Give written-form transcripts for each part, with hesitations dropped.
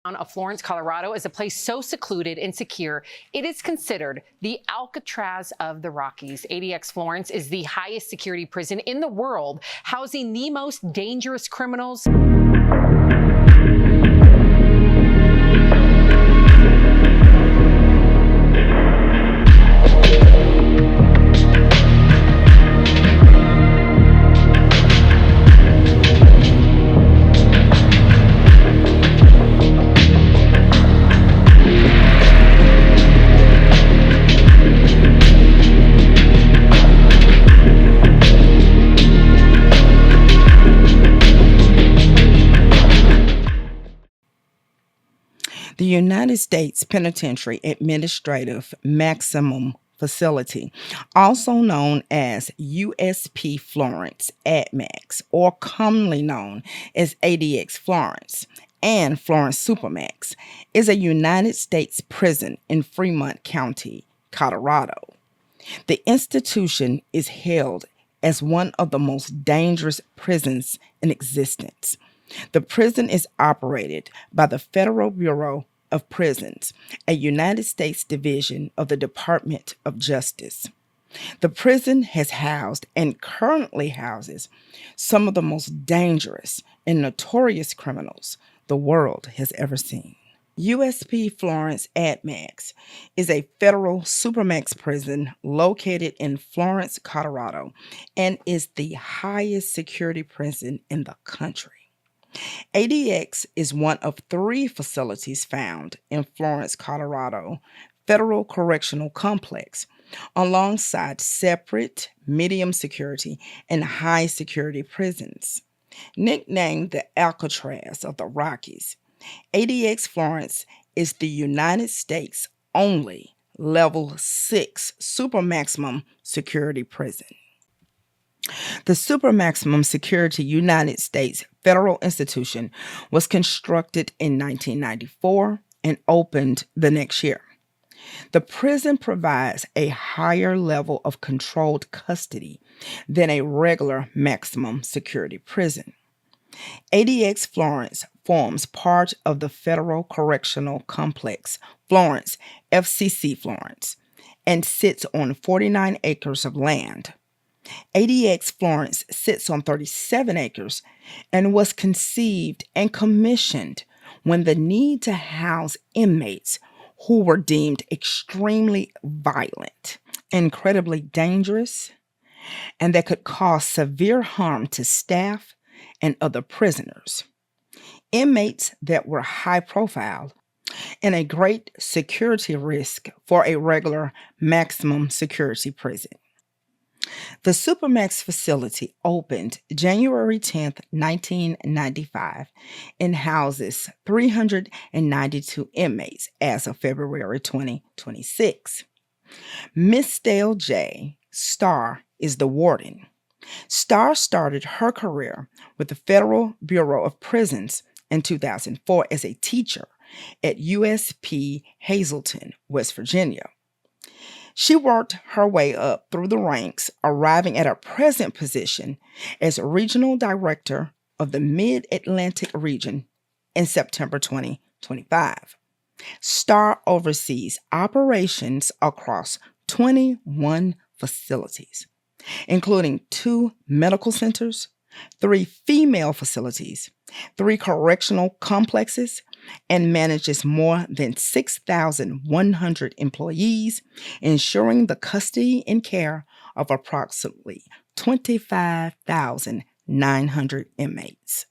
Of Florence, Colorado, is a place so secluded and secure, it is considered the Alcatraz of the Rockies. ADX Florence is the highest security prison in the world, housing the most dangerous criminals. The United States Penitentiary Administrative Maximum Facility, also known as USP Florence ADMAX, or commonly known as ADX Florence and Florence Supermax, is a United States prison in Fremont County, Colorado. The institution is hailed as one of the most dangerous prisons in existence. The prison is operated by the Federal Bureau of Prisons, a United States division of the Department of Justice. The prison has housed and currently houses some of the most dangerous and notorious criminals the world has ever seen. USP Florence ADMAX is a federal supermax prison located in Florence, Colorado, and is the highest security prison in the country. ADX is one of 3 facilities found in Florence, Colorado Federal Correctional Complex, alongside separate medium security and high security prisons. Nicknamed the Alcatraz of the Rockies, ADX Florence is the United States' only level 6 super maximum security prison. The Super Maximum Security United States Federal Institution was constructed in 1994 and opened the next year. The prison provides a higher level of controlled custody than a regular maximum security prison. ADX Florence forms part of the Federal Correctional Complex, Florence, FCC Florence, and sits on 49 acres of land. ADX Florence sits on 37 acres and was conceived and commissioned when the need to house inmates who were deemed extremely violent, incredibly dangerous, and that could cause severe harm to staff and other prisoners. Inmates that were high profile and a great security risk for a regular maximum security prison. The Supermax facility opened January 10, 1995, and houses 392 inmates as of February 2026. Mistelle J. Starr is the warden. Starr started her career with the Federal Bureau of Prisons in 2004 as a teacher at USP Hazleton, West Virginia. She worked her way up through the ranks, arriving at her present position as Regional Director of the Mid-Atlantic region in September 2025. Starr oversees operations across 21 facilities, including 2 medical centers, 3 female facilities, 3 correctional complexes, and manages more than 6,100 employees, ensuring the custody and care of approximately 25,900 inmates.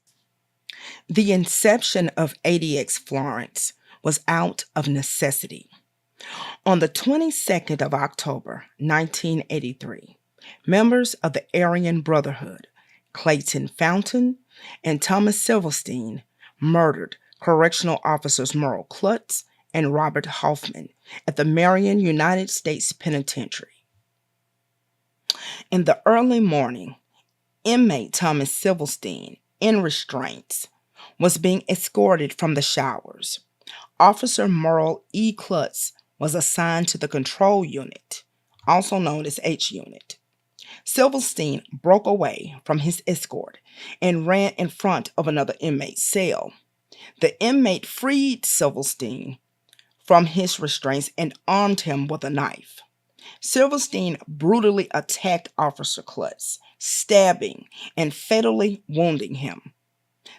The inception of ADX Florence was out of necessity. On the 22nd of October, 1983, members of the Aryan Brotherhood, Clayton Fountain and Thomas Silverstein, murdered correctional officers Merle Clutts and Robert Hoffman at the Marion United States Penitentiary. In the early morning, inmate Thomas Silverstein, in restraints, was being escorted from the showers. Officer Merle E. Clutts was assigned to the control unit, also known as H Unit. Silverstein broke away from his escort and ran in front of another inmate's cell. The inmate freed Silverstein from his restraints and armed him with a knife. Silverstein brutally attacked Officer Clutts, stabbing and fatally wounding him.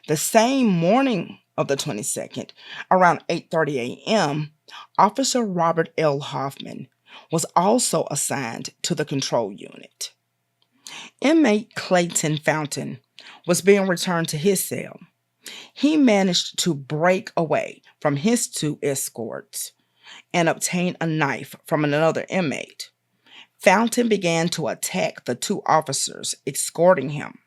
The same morning of the 22nd, around 8:30 a.m., Officer Robert L. Hoffman was also assigned to the control unit. Inmate Clayton Fountain was being returned to his cell. He managed to break away from his two escorts and obtain a knife from another inmate. Fountain began to attack the two officers escorting him.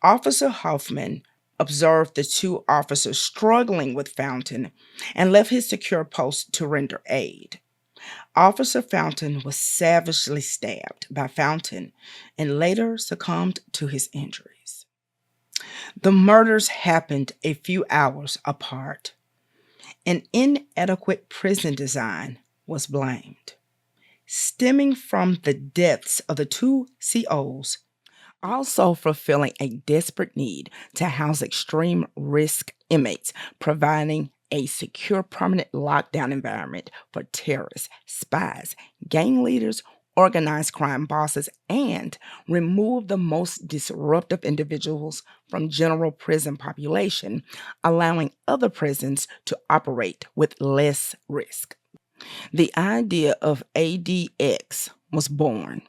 Officer Hoffman observed the two officers struggling with Fountain and left his secure post to render aid. Officer Fountain was savagely stabbed by Fountain and later succumbed to his injuries. The murders happened a few hours apart. An inadequate prison design was blamed, stemming from the deaths of the two COs, also fulfilling a desperate need to house extreme risk inmates, providing a secure permanent lockdown environment for terrorists, spies, gang leaders, organized crime bosses, and remove the most disruptive individuals from general prison population, allowing other prisons to operate with less risk. The idea of ADX was born.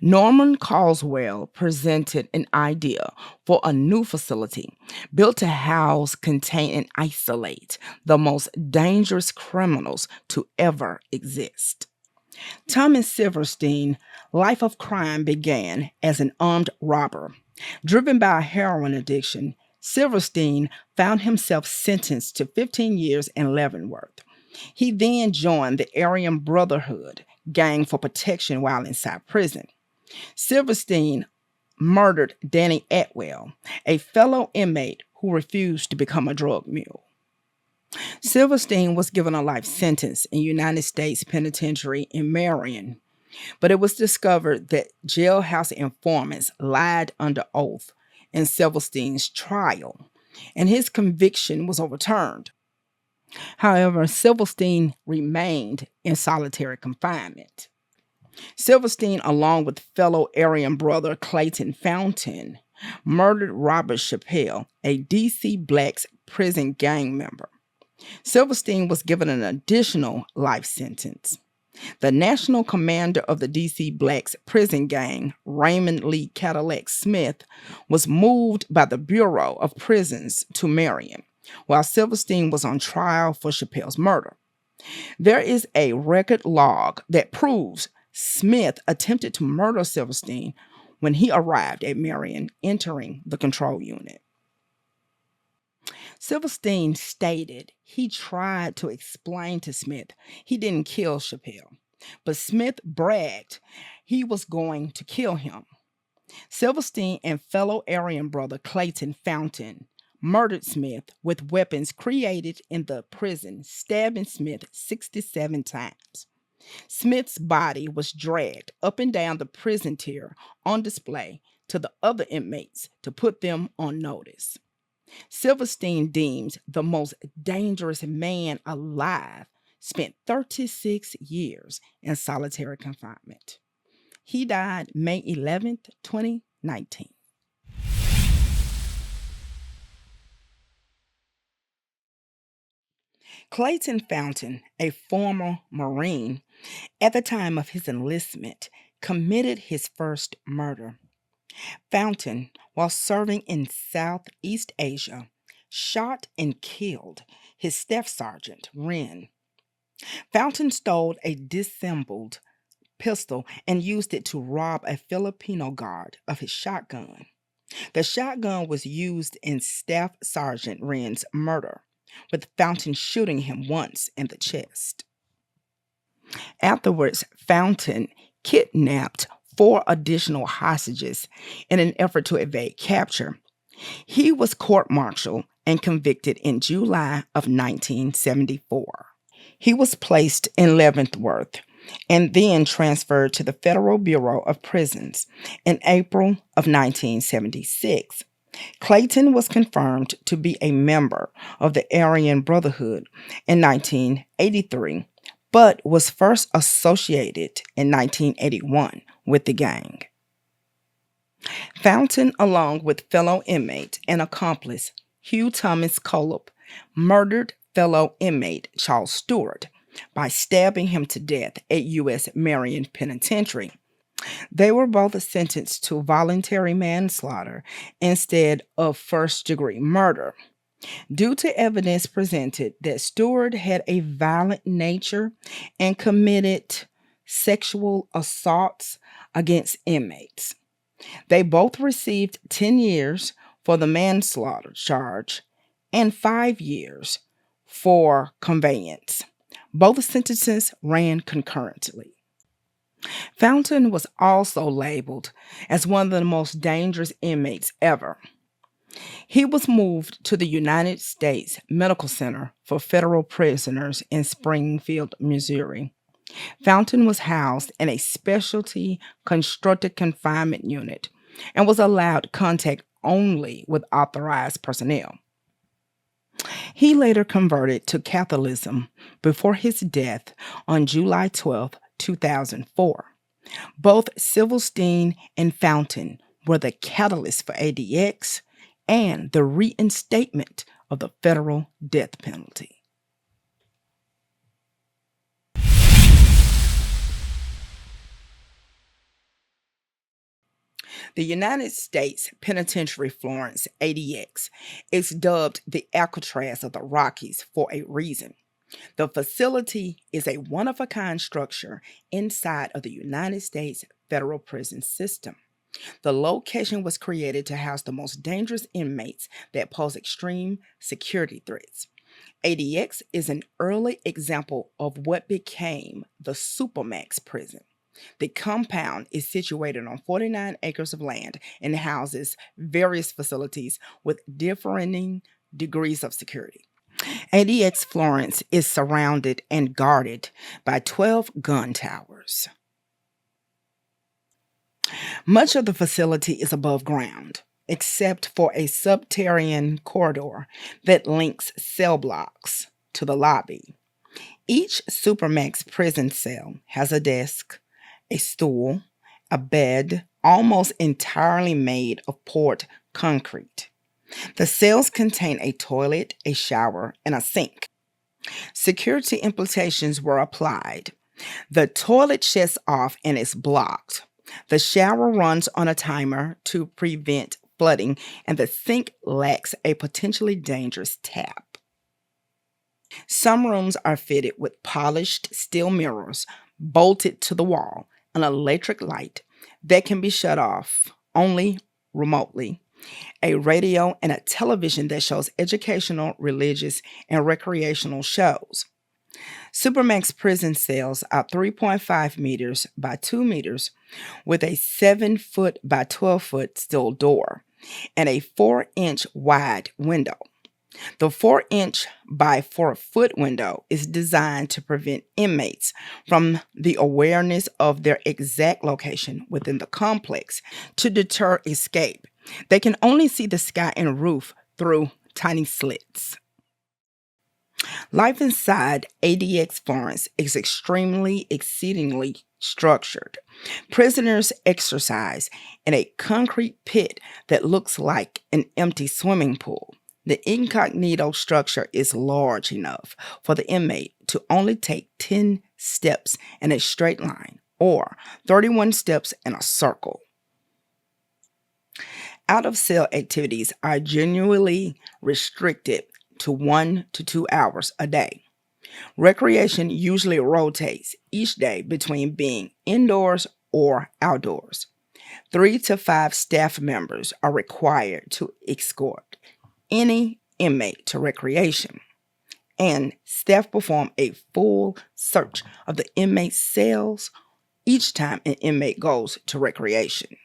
Norman Carswell presented an idea for a new facility built to house, contain, and isolate the most dangerous criminals to ever exist. Thomas Silverstein, life of crime began as an armed robber. Driven by a heroin addiction, Silverstein found himself sentenced to 15 years in Leavenworth. He then joined the Aryan Brotherhood gang for protection while inside prison. Silverstein murdered Danny Atwell, a fellow inmate who refused to become a drug mule. Silverstein was given a life sentence in United States Penitentiary in Marion, but it was discovered that jailhouse informants lied under oath in Silverstein's trial, and his conviction was overturned. However, Silverstein remained in solitary confinement. Silverstein, along with fellow Aryan brother Clayton Fountain, murdered Robert Chappelle, a D.C.Blacks prison gang member. Silverstein was given an additional life sentence. The national commander of the D.C.Blacks prison gang, Raymond Lee Cadillac Smith, was moved by the Bureau of Prisons to Marion, while Silverstein was on trial for Chappelle's murder. There is a record log that proves Smith attempted to murder Silverstein when he arrived at Marion, entering the control unit. Silverstein stated he tried to explain to Smith he didn't kill Chappelle, but Smith bragged he was going to kill him. Silverstein and fellow Aryan brother Clayton Fountain murdered Smith with weapons created in the prison, stabbing Smith 67 times. Smith's body was dragged up and down the prison tier on display to the other inmates to put them on notice. Silverstein, deemed the most dangerous man alive, spent 36 years in solitary confinement. He died May 11th, 2019. Clayton Fountain, a former Marine, at the time of his enlistment, committed his first murder. Fountain, while serving in Southeast Asia, shot and killed his staff sergeant, Wren. Fountain stole a disassembled pistol and used it to rob a Filipino guard of his shotgun. The shotgun was used in Staff Sergeant Wren's murder, with Fountain shooting him once in the chest. Afterwards, Fountain kidnapped 4 additional hostages in an effort to evade capture. He was court-martialed and convicted in July of 1974. He was placed in Leavenworth and then transferred to the Federal Bureau of Prisons in April of 1976. Clayton was confirmed to be a member of the Aryan Brotherhood in 1983, but was first associated in 1981 with the gang. Fountain, along with fellow inmate and accomplice Hugh Thomas Colop, murdered fellow inmate Charles Stewart by stabbing him to death at U.S. Marion Penitentiary. They were both sentenced to voluntary manslaughter instead of first-degree murder, due to evidence presented that Stewart had a violent nature and committed sexual assaults against inmates. They both received 10 years for the manslaughter charge and 5 years for conveyance. Both sentences ran concurrently. Fountain was also labeled as one of the most dangerous inmates ever. He was moved to the United States Medical Center for Federal Prisoners in Springfield, Missouri. Fountain was housed in a specialty constructed confinement unit and was allowed contact only with authorized personnel. He later converted to Catholicism before his death on July 12, 2004. Both Silverstein and Fountain were the catalyst for ADX and the reinstatement of the federal death penalty. The United States Penitentiary Florence, ADX, is dubbed the Alcatraz of the Rockies for a reason. The facility is a one-of-a-kind structure inside of the United States federal prison system. The location was created to house the most dangerous inmates that pose extreme security threats. ADX is an early example of what became the Supermax prison. The compound is situated on 49 acres of land and houses various facilities with differing degrees of security. ADX Florence is surrounded and guarded by 12 gun towers. Much of the facility is above ground, except for a subterranean corridor that links cell blocks to the lobby. Each Supermax prison cell has a desk, a stool, a bed, almost entirely made of poured concrete. The cells contain a toilet, a shower, and a sink. Security implications were applied. The toilet shuts off and is blocked. The shower runs on a timer to prevent flooding, and the sink lacks a potentially dangerous tap. Some rooms are fitted with polished steel mirrors bolted to the wall, an electric light that can be shut off only remotely, a radio, and a television that shows educational, religious, and recreational shows. Supermax prison cells are 3.5 meters by 2 meters with a 7-foot by 12-foot steel door and a 4-inch wide window. The 4-inch by 4-foot window is designed to prevent inmates from the awareness of their exact location within the complex to deter escape. They can only see the sky and roof through tiny slits. Life inside ADX Florence is exceedingly structured. Prisoners exercise in a concrete pit that looks like an empty swimming pool. The incognito structure is large enough for the inmate to only take 10 steps in a straight line or 31 steps in a circle. Out-of-cell activities are genuinely restricted to 1 to 2 hours a day. Recreation usually rotates each day between being indoors or outdoors. 3 to 5 staff members are required to escort any inmate to recreation, and staff perform a full search of the inmate's cells each time an inmate goes to recreation.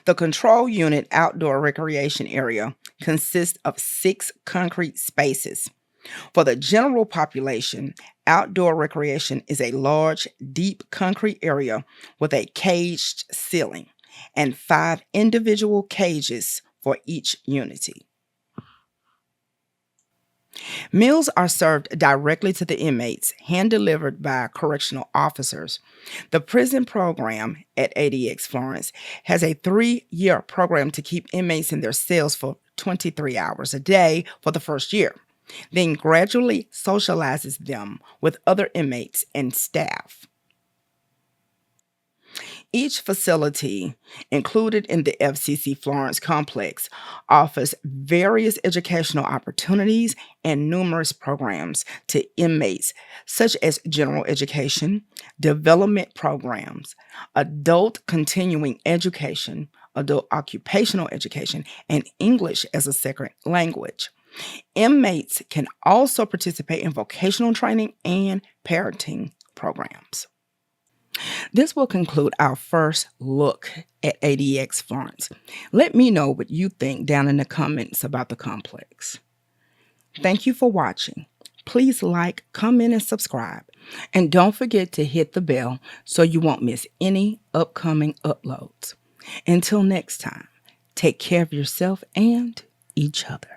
The control unit outdoor recreation area consists of 6 concrete spaces. For the general population, outdoor recreation is a large, deep concrete area with a caged ceiling and 5 individual cages for each unity. Meals are served directly to the inmates, hand-delivered by correctional officers. The prison program at ADX Florence has a 3-year program to keep inmates in their cells for 23 hours a day for the first year, then gradually socializes them with other inmates and staff. Each facility included in the FCC Florence complex offers various educational opportunities and numerous programs to inmates, such as general education, development programs, adult continuing education, adult occupational education, and English as a second language. Inmates can also participate in vocational training and parenting programs. This will conclude our first look at ADX Florence. Let me know what you think down in the comments about the complex. Thank you for watching. Please like, comment, and subscribe. And don't forget to hit the bell so you won't miss any upcoming uploads. Until next time, take care of yourself and each other.